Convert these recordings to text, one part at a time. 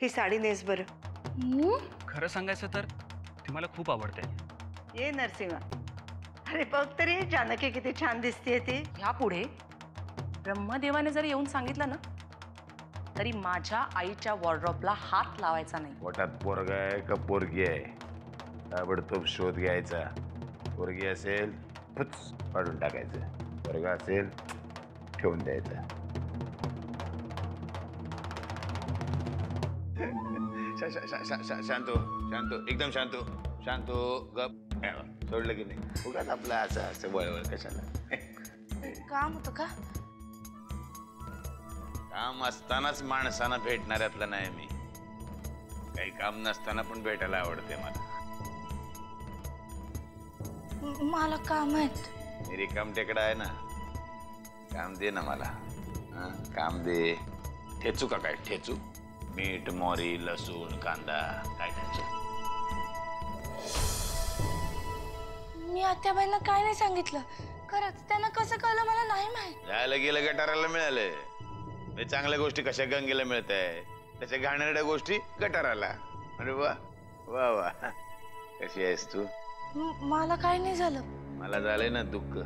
ही साडी नेस बरं. खरं सांगायचं तर ती मला खूप आवडते. ये नरसिंहा. अरे बघ तरी जानकी किती छान दिसतेय ती. यापुढे ब्रह्मदेवाने जर येऊन सांगितलं ना तरी माझ्या आईच्या वॉर्डरोबला हात लावायचा नाही. पोटात पोरगा आहे का पोरगी आहे ताबडतोब शोध घ्यायचा. पोरगी असेल फुच काढून टाकायचं, पोरगा असेल ठेवून द्यायचा. शांतो शांतो एकदम शांतो शांतो गप. सोडलं की नाही उगाच आपलं असं असं वळवळ कशाला. काम होतं का? काम असतानाच माणसांना भेटणाऱ्यातलं नाही मी. काही काम नसताना पण भेटायला आवडते मला. मला काम आहेत. मी रिकाम टेकडा आहे ना. काम दे ना मला. काम दे. ठेचू का काय ठेचू? मीठ मोरी लसूण कांदा काय त्याच्या. मी आत्याबाईंना काय नाही सांगितलं. खरंच त्यांना कसं कळलं मला नाही माहित. जायला गेलं गटाराला मिळालं. चांगल्या गोष्टी कशा गंगेला मिळत आहे तशा घाणेरड्या गोष्टी गटाराला. अरे वा वा वा. कशी आहेस तू? मला काय नाही झालं. मला झालंय ना दुःख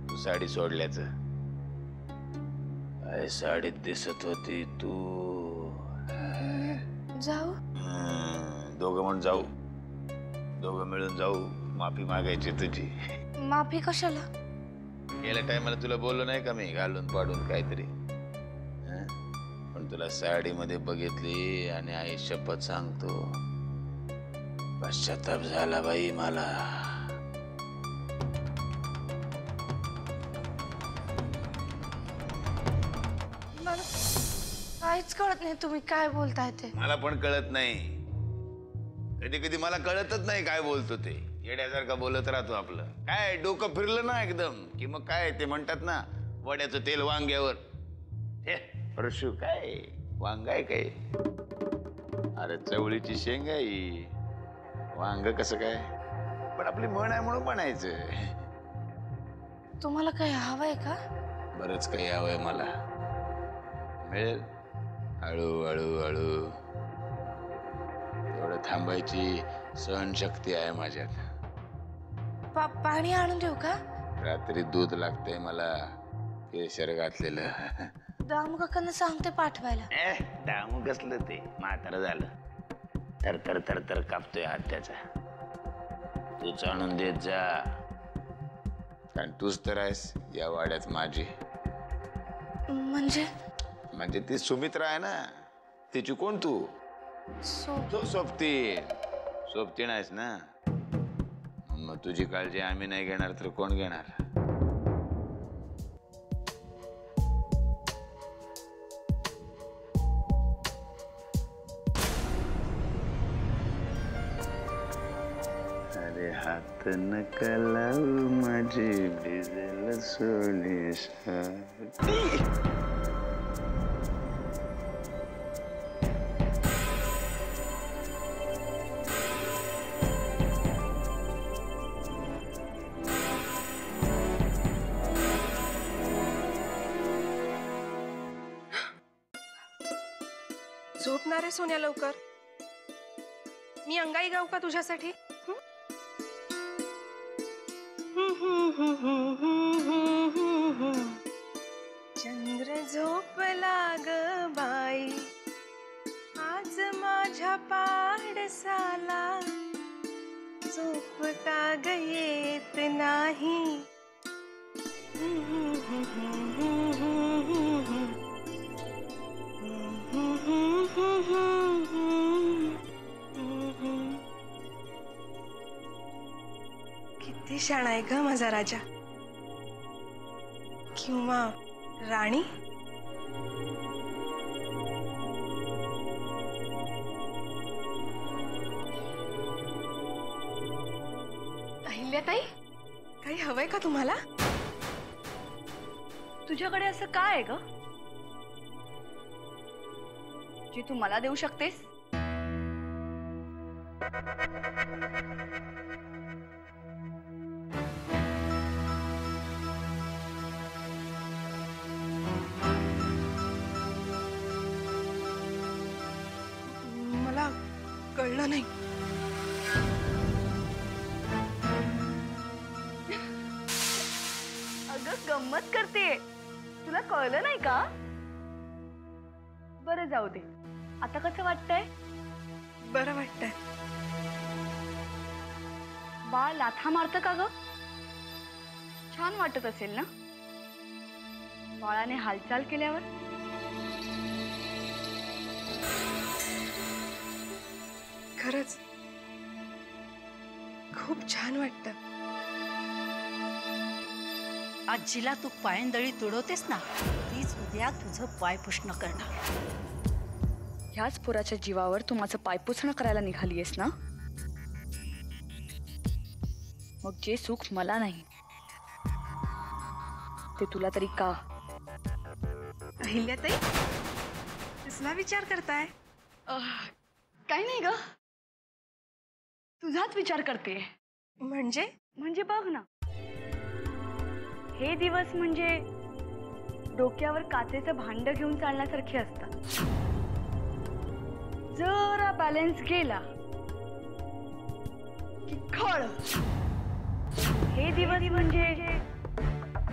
तू साडी सोडल्याचं. काय साडीत दिसत होती तू. जाऊ दोघं म्हणून जाऊ. दोघं मिळून जाऊ. माफी मागायची तुझी. माफी कशाला? गेल्या टायमाला तुला बोललो नाही का मी घालून पाडून काहीतरी. पण तुला साडीमध्ये बघितली आणि आई शपथ सांगतो पश्चाताप झाला बाई मला. काहीच कळत नाही तुम्ही काय बोलताय ते. मला पण कळत नाही. कधी कधी मला कळतच नाही काय बोलतो ते. येड्यासारखा बोलत राहतो आपलं. काय डोकं फिरलं ना एकदम की मग काय ते म्हणतात ना वड्याचं तेल वांग्यावर. हे परशु काय वांगाय काय. अरे चवळीची शेंग आहे. वांग कसं काय. पण आपली म्हण आहे म्हणून म्हणायचं. तुम्हाला काही हवंय का? बरंच काही हवंय मला. मिळेल हळू हळू हळू. तेवढं थांबायची सहनशक्ती आहे माझ्यात. पाणी आणून देऊ का? रात्री दूध लागतंय मला केशर घातलेलं. दामू काकांना सांगते पाठवायला. दामू कसलं ते म्हातारं झालं. तर तर तर तर कापतोय हात त्याचा. तूच आणून देत जा कारण तूच तर आहेस या वाड्यात माझी. म्हणजे ती सुमित्रा आहे ना तिची कोण तू? सोबतीन. सोबतीन आहेस ना. मग तुझी काळजी आम्ही नाही घेणार तर कोण घेणार? अरे हात नका लावू माझी भिजल सोनेसाठी. झोपणार आहे सोन्या लवकर. मी अंगाई गाऊ का तुझ्यासाठी? चंद्र झोपला ग बाई आज माझ्या पाडसाला. झोप का ग येत नाही. किती शाणा आहे ग माझा राजा किंवा राणी. अहिल्याताई काही हवंय का तुम्हाला? तुझ्याकडे असं काय आहे ग जे तू मला देऊ शकतेस? कळलं नाही. अगं गंमत करते. तुला कळलं नाही का? बरं जाऊ दे. आता कसं वाटतंय? बरं वाटतंय. बाळ लाथा मारतं का ग? छान वाटत असेल ना बाळाने हालचाल केल्यावर? खरंच खूप छान वाटतं. आजीला तू पायंदळी तुडवतेस ना, तीच उद्या तुझं पाय पुष्ण करणार. ह्याच पोराच्या जीवावर तू माझं पायपुसणं करायला निघालीयस ना? मग जे सुख मला नाही ते तुला तरी का? अहिल्याताई, कसला विचार करताय? काही नाही ग, तुझाच विचार करते. म्हणजे बघ ना, हे दिवस म्हणजे डोक्यावर काचेचं भांड घेऊन चालण्यासारखे असतात. जरा बॅलन्स गेला की खळ. हे दिवस म्हणजे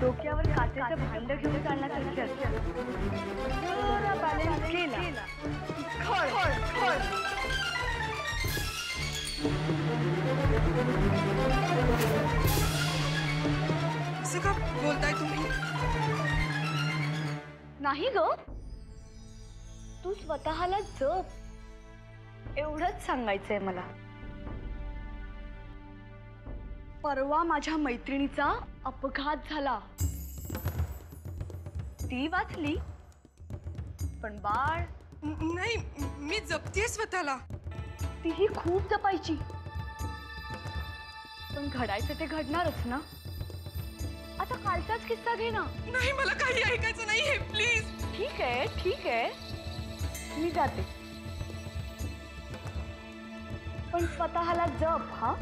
डोक्यावर काचेचं भांड घेऊन चालण्यासारखे असतात. जरा बॅलन्स गेला की खळ खळ. असं का बोलताय तुम्ही? नाही ग, तू स्वतःला जप, एवढंच सांगायचंय मला. परवा माझ्या मैत्रिणीचा अपघात झाला. ती वाचली, पण बाळ नाही, मी जपतेय स्वतःला. तीही खूप जपायची. पण घडायचं ते घडणारच ना. आता कालचाच किस्सा घे ना. नाही, मला काही ऐकायचं नाहीये, प्लीज. ठीक आहे, मी जाते, पण स्वतःला जप. हा,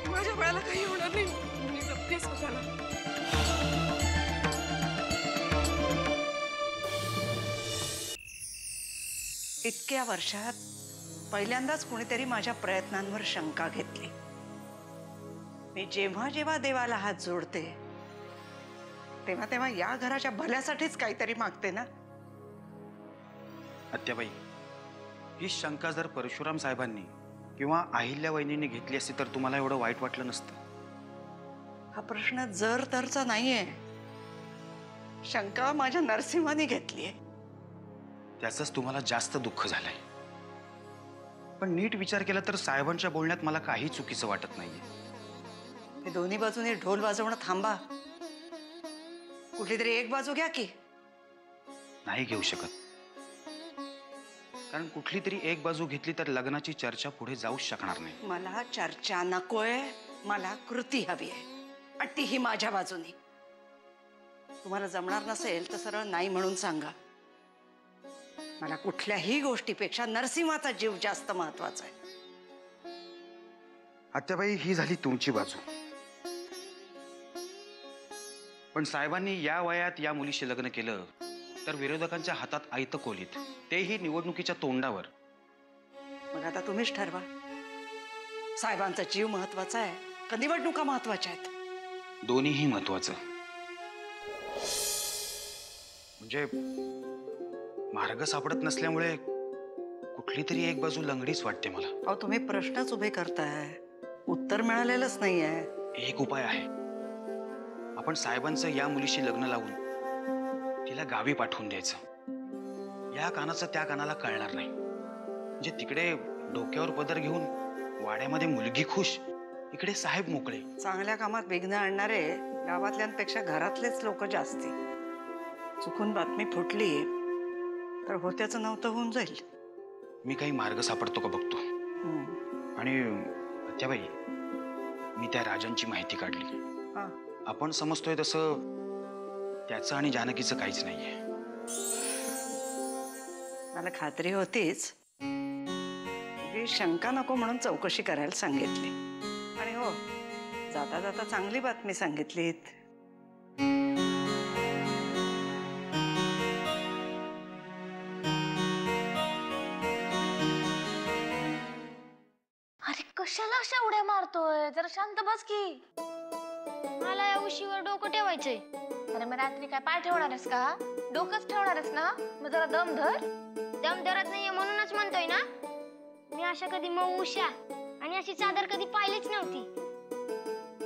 माझ्या बाळाला काही होणार नाही. मी जपते स्वतःला. इतक्या वर्षात पहिल्यांदाच कोणीतरी माझ्या प्रयत्नांवर शंका घेतली. मी जेव्हा जेव्हा देवाला हात जोडते तेव्हा तेव्हा या घराच्या भल्यासाठीच काहीतरी मागते ना. आत्याबाई, ही शंका जर परशुराम साहेबांनी किंवा अहिल्या वहिनींनी घेतली असती तर तुम्हाला एवढं वाईट वाटलं नसतं. हा प्रश्न जर तरचा नाहीये. शंका माझ्या नरसिंहाने घेतलीये. त्याचंच तुम्हाला जास्त दुःख झालंय. पण नीट विचार केला तर साहेबांच्या बोलण्यात मला काही चुकीचं वाटत नाहीये. हे दोन्ही बाजूने ढोल वाजवणं थांबा. कुठली तरी एक बाजू घ्या की. नाही घेऊ शकत, कारण कुठली तरी एक बाजू घेतली तर लग्नाची चर्चा पुढे जाऊच शकणार नाही. मला चर्चा नकोय, मला कृती हवी आहे, आणि तीही माझ्या बाजूनी. तुम्हाला जमणार नसेल तर सरळ नाही म्हणून सांगा. मला कुठल्याही गोष्टीपेक्षा नरसिंहाचा जीव जास्त महत्वाचा आहे. आत्याबाई, ही झाली तुमची बाजू. पण साहेबांनी या वयात या मुलीशी लग्न केलं तर विरोधकांच्या हातात आयतं कोलीत, तेही निवडणुकीच्या तोंडावर. मग आता तुम्हीच ठरवा, साहेबांचा जीव महत्वाचा आहे का निवडणुका महत्वाच्या आहेत? दोन्हीही महत्वाचं. म्हणजे मार्ग सापडत नसल्यामुळे कुठली तरी एक बाजू लंगडीच वाटते मला. अहो, तुम्ही प्रश्नच उभे करताय, उत्तर मिळालेलंच नाहीये. एक उपाय आहे. आपण साहेबांचं या मुलीशी लग्न लावून तिला गावी पाठवून द्यायचं. या कानाचं त्या कानाला कळणार नाही. म्हणजे तिकडे डोक्यावर पदर घेऊन वाड्यामध्ये मुलगी खुश इकडे साहेब मोकळे. चांगल्या कामात विघ्न आणणारे गावातल्यांपेक्षा घरातलेच लोक जास्ती. चुकून बातमी फुटली तर होत्याचं नव्हतं होऊन जाईल. मी काही मार्ग सापडतो का बघतो. आणि त्याबाई, मी त्या राजांची माहिती काढली. हा. आपण समजतोय तसं त्याचं आणि जानकीचं काहीच नाहीये. मला खात्री होतीच. शंका नको म्हणून चौकशी करायला सांगितली. आणि हो, जाता जाता चांगली बातमी सांगितलीत. अरे कशाला अशा उड्या मारतोय? जरा शांत बस की. मला या उशीवर डोकं ठेवायचंय. अरे मग रात्री काय पाय ठेवणारस का? डोकंच ठेवणारस ना? मग जरा दम धर. दम धरत नाहीये म्हणूनच म्हणतोय ना. मी अशा कधी मऊ उशा आणि अशी चादर कधी पाहिलीच नव्हती.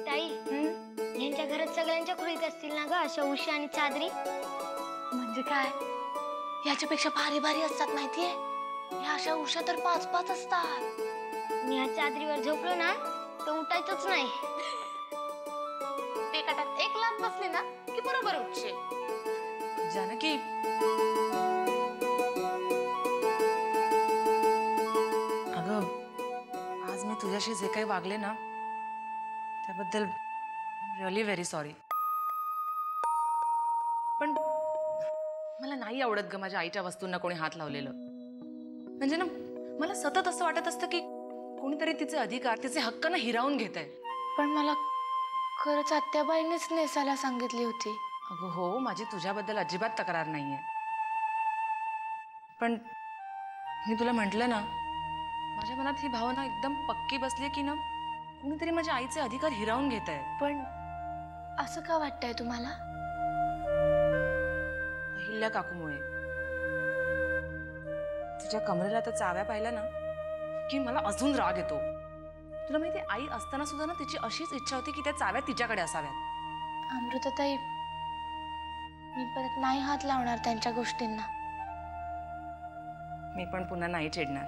ताई, यांच्या घरात सगळ्यांच्या खोलीत असतील ना ग अशा उशा आणि चादरी? म्हणजे काय? याच्यापेक्षा भारी भारी असतात माहितीये? या अशा उशा तर 5-5 असतात. मी या चादरीवर झोपलो ना तर उठायचंच नाही. ते काटात एक लात बसली ना की बरोबर उठशील. जानकी, अगं, आज मी तुझ्याशी जे काही वागले ना त्याबद्दल रिअली व्हेरी सॉरी. पण मला नाही आवडत ग माझ्या आईच्या वस्तूंना कोणी हात लावलेलं. म्हणजे ना, मला सतत असं वाटत असतं की कोणीतरी तिचे अधिकार, तिचे हक्क ना हिरावून घेत आहे. पण मला खरंच आत्याबाईंनीच नेसायला सांगितली होती. अगं हो, माझी तुझ्याबद्दल अजिबात तक्रार नाहीये. पण मी तुला म्हटलं ना, माझ्या मनात ही भावना एकदम पक्की बसली की ना कोणीतरी माझ्या आईचे अधिकार हिरावून घेत आहे. पण असं का वाटतंय तुम्हाला? अहिल्या काकूमुळे. तिच्या कमरेला तर चाव्या पाहिल्या ना की मला अजून राग येतो. तुला माहिती, आई असताना सुद्धा ना तिची अशीच इच्छा होती की त्या चाव्या तिच्याकडे असाव्यात. अमृताताई, मी परत नाही हात लावणार त्यांच्या गोष्टींना. मी पण पुन्हा नाही चिडणार.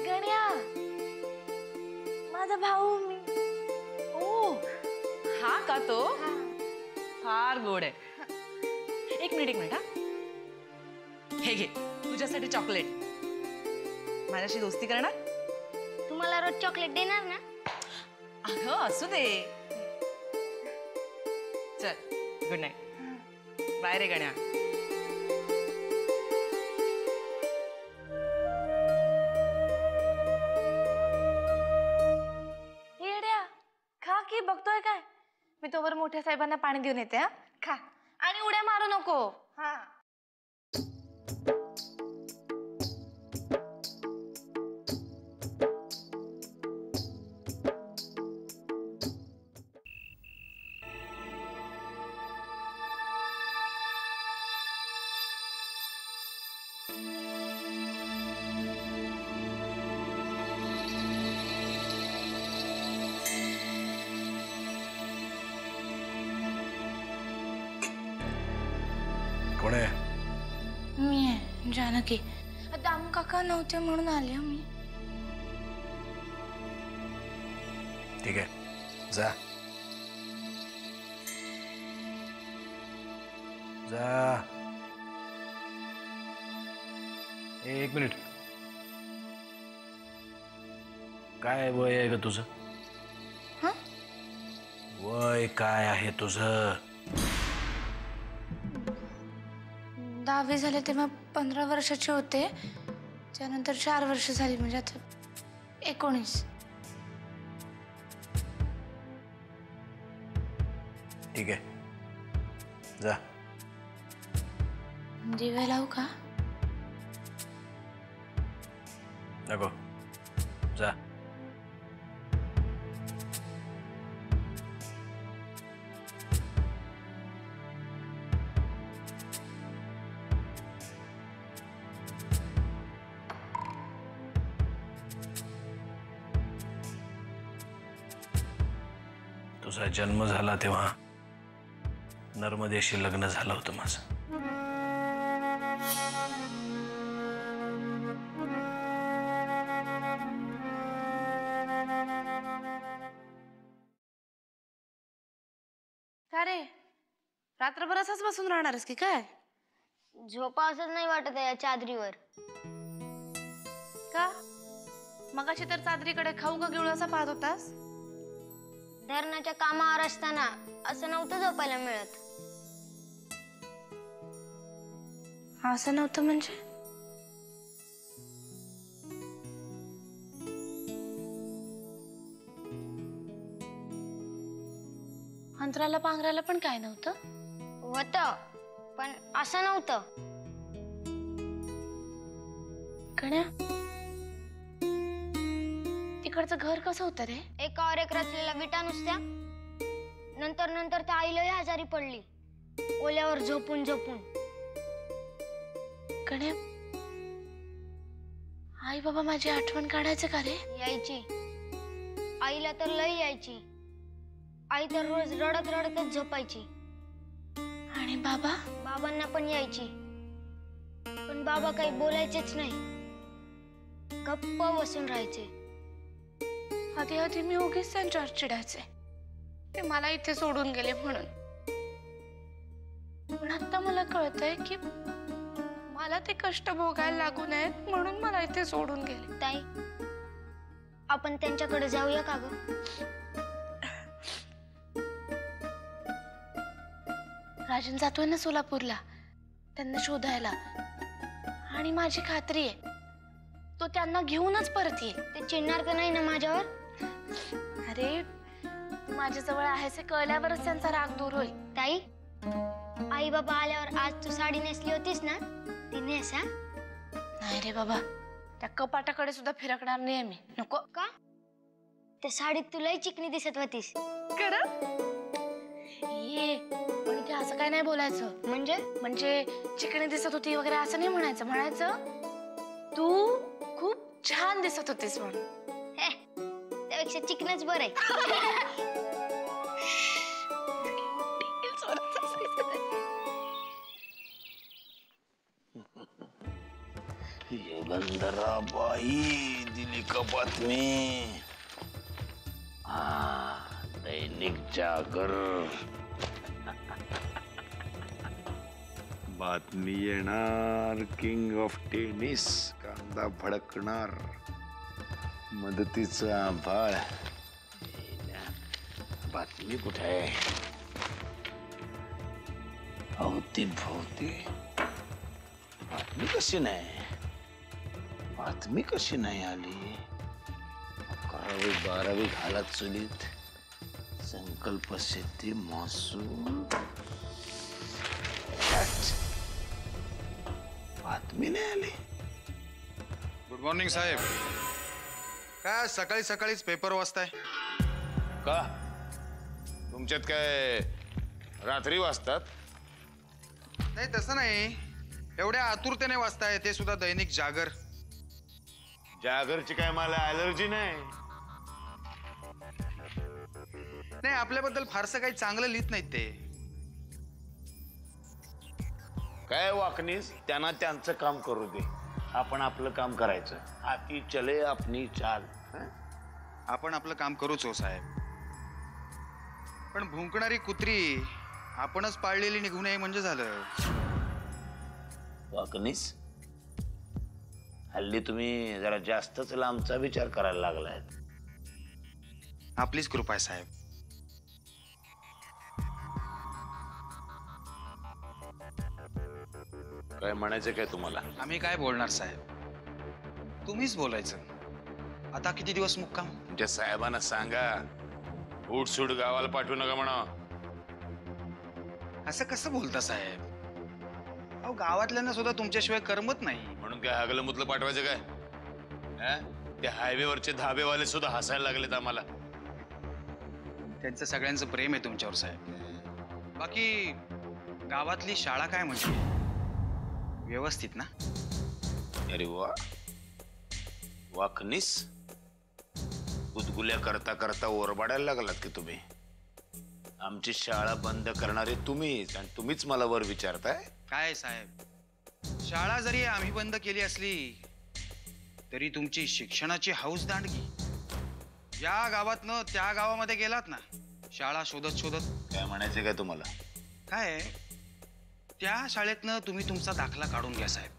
गण्या, माझा भाऊ. मी ओ, हा का तो? फार गोड आहे. एक मिनिट हा. हे घे, तुझ्यासाठी चॉकलेट. माझ्याशी दोस्ती करणार? तुम्हाला रोज चॉकलेट देणार ना? अगं असू दे. चल, गुड नाईट. बाय रे गण्या. येड्या, खा की. बघतोय काय? मी तोवर मोठ्या साहेबांना पाणी देऊन येते. हा, खा आणि उड्या मारू नको. हा. कोण आहे? मी आहे जानकी. दामू काका नव्हते म्हणून आले मी. ठीक आहे, जा जा. एक मिनिट. काय वय आहे ग तुझं? हं? वय काय आहे तुझं? 10वी झाले तेव्हा 15 वर्षाचे होते. त्यानंतर 4 वर्ष झाली, म्हणजे आता 19. ठीक आहे, जा. दिवे लावू का? नको, जा. तुझा जन्म झाला तेव्हा नर्मदेशी लग्न झालं होतं माझं. रात्रभर असाच बसून राहणारस की काय? झोपावंसच नाही वाटत आहे या चादरीवर. का मगाशी तर चादरीकडे खाऊ का गिळू असा पाहत होतास? धरणाच्या कामावर असताना असं नव्हतं झोपायला मिळत. असं नव्हतं म्हणजे? अंतराला पांघरायला पण काय नव्हतं? होतं, पण असं नव्हतं. कण्या, तिकडचं घर कसं होतं रे? एकावर एक रचलेला विटा नुसत्या. नंतर नंतर त्या आईलाही आजारी पडली, ओल्यावर झोपून झोपून. कण्या, आई बाबा माझी आठवण काढायचं का रे? यायची. आईला तर लई यायची. आई तर रोज रडत रडतच झोपायची. आणि बाबा? बाबांना पण यायची, पण बाबा काही बोलायचेच नाही, गप्प बसून राहायचे. आधी आधी मी उगीच त्यांच्यावर चिडायचे, ते मला इथे सोडून गेले म्हणून. पण आता मला कळतंय की मला ते कष्ट भोगायला लागू नयेत म्हणून मला इथे सोडून गेले. ताई, आपण त्यांच्याकडे जाऊया का ग? राजन जातोय ना सोलापूरला त्यांना शोधायला, आणि माझी खात्री आहे तो त्यांना घेऊनच परत येईल. ते चिडणार का नाही ना माझ्यावर? अरे माझ्या जवळ आहेस हे कळल्यावरच त्यांचा राग दूर होईल. ताई, आई बाबा आल्यावर आज तू साडी नेसली होतीस ना, ती नेस. हा? नाही रे बाबा, त्या कपाटाकडे सुद्धा फिरकणार नाही मी. नको. का? त्या साडीत तू लई चिकनी दिसत होतीस. ये पण इथे असं काय नाही बोलायचं. म्हणजे चिकणी दिसत होती वगैरे असं नाही म्हणायचं. म्हणायचं तू खूप छान दिसत होतीस म्हणून. हे, त्यापेक्षा चिकनच बरं आहे. युगंधराबाई दिली का बातमी? दैनिक जागर. बातमी येणार. किंग ऑफ टेनिस कांदा भडकणार. मदतीचं आभाळ. बातमी कुठे आहे? अवती भोवती. बातमी कशी नाही? बातमी कशी नाही आली? 11वी 12वी घालत चुलीत. संकल्प सिद्धी महसूल. बातमी नाही आली. गुड मॉर्निंग साहेब. काय सकाळी सकाळीच पेपर वाचताय का? तुमच्यात काय रात्री वाचतात? नाही तसं नाही, एवढ्या आतुरतेने वाचताय, ते सुद्धा दैनिक जागर. जागरची काय मला ॲलर्जी नाही. नाही, आपल्याबद्दल फारसं काही चांगलं लिहित नाहीत ते. काय वाकणीस, त्यांना त्यांचं काम करू दे, आपण आपलं काम करायचं. आती चले अपनी चाल. आपण आपलं काम करूच हो साहेब, पण भुंकणारी कुत्री आपणच पाळलेली निघू नये म्हणजे झालं. वाकणीस, हल्ली तुम्ही जरा जास्तच लांबचा विचार करायला लागलाय. आपलीच कृपा आहे साहेब. काय म्हणायचं काय तुम्हाला? आम्ही काय बोलणार साहेब, तुम्हीच बोलायचं. आता किती दिवस मुक्काम? तुमच्या साहेबांना सांगा उठसूट गावाला पाठवू नका म्हणा. असं कसं बोलता साहेब? अहो, गावातल्यांना सुद्धा तुमच्याशिवाय करमत नाही. म्हणून काय हगलं मुतलं पाठवायचं काय? ते हायवेवरचे धाबेवाले सुद्धा हसायला लागलेत आम्हाला. त्यांचं सगळ्यांचं प्रेम आहे तुमच्यावर साहेब. बाकी गावातली शाळा काय म्हणजे व्यवस्थित ना? अरे वा, वाकणीस, गुदगुल्या करता करता ओरबाडायला लागलात की तुम्ही. आमची शाळा बंद करणारे तुम्हीच, आणि तुम्हीच मला वर विचारताय. काय साहेब, शाळा जरी आम्ही बंद केली असली तरी तुमची शिक्षणाची हौस दांडगी. या गावातनं त्या गावामध्ये गेलात ना, शाळा शोधत शोधत. काय म्हणायचं काय तुम्हाला? काय आहे, त्या शाळेतनं तुम्ही तुमचा दाखला काढून घ्या साहेब.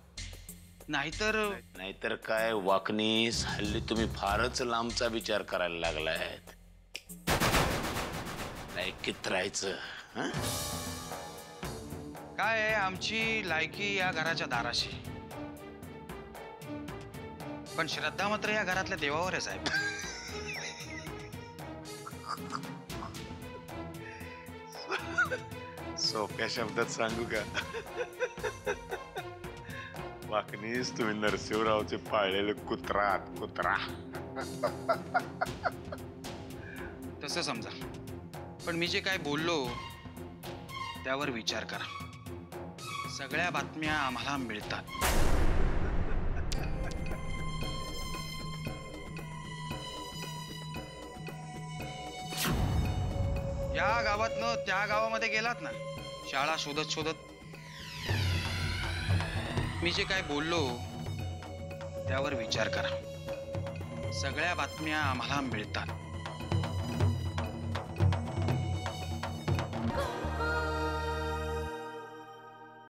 नाहीतर काय वाकणीस, हल्ली तुम्ही फारच लांबचा विचार करायला लागलायत. लायकीत राहायचं. हं? काय आहे, आमची लायकी या घराच्या दाराशी, पण श्रद्धा मात्र या घरातल्या देवावर आहे साहेब. सोप्या शब्दात सांगू का? वाकणीस, तुम्ही नरसिंहरावचे पाळलेले कुत्रा तसं समजा, पण मी जे काय बोललो त्यावर विचार करा. सगळ्या बातम्या आम्हाला मिळतात. या गावातनं त्या गावामध्ये गेलात ना, शाळा शोधत शोधत, मी जे काय बोललो त्यावर विचार करा. सगळ्या बातम्या आम्हाला मिळतात.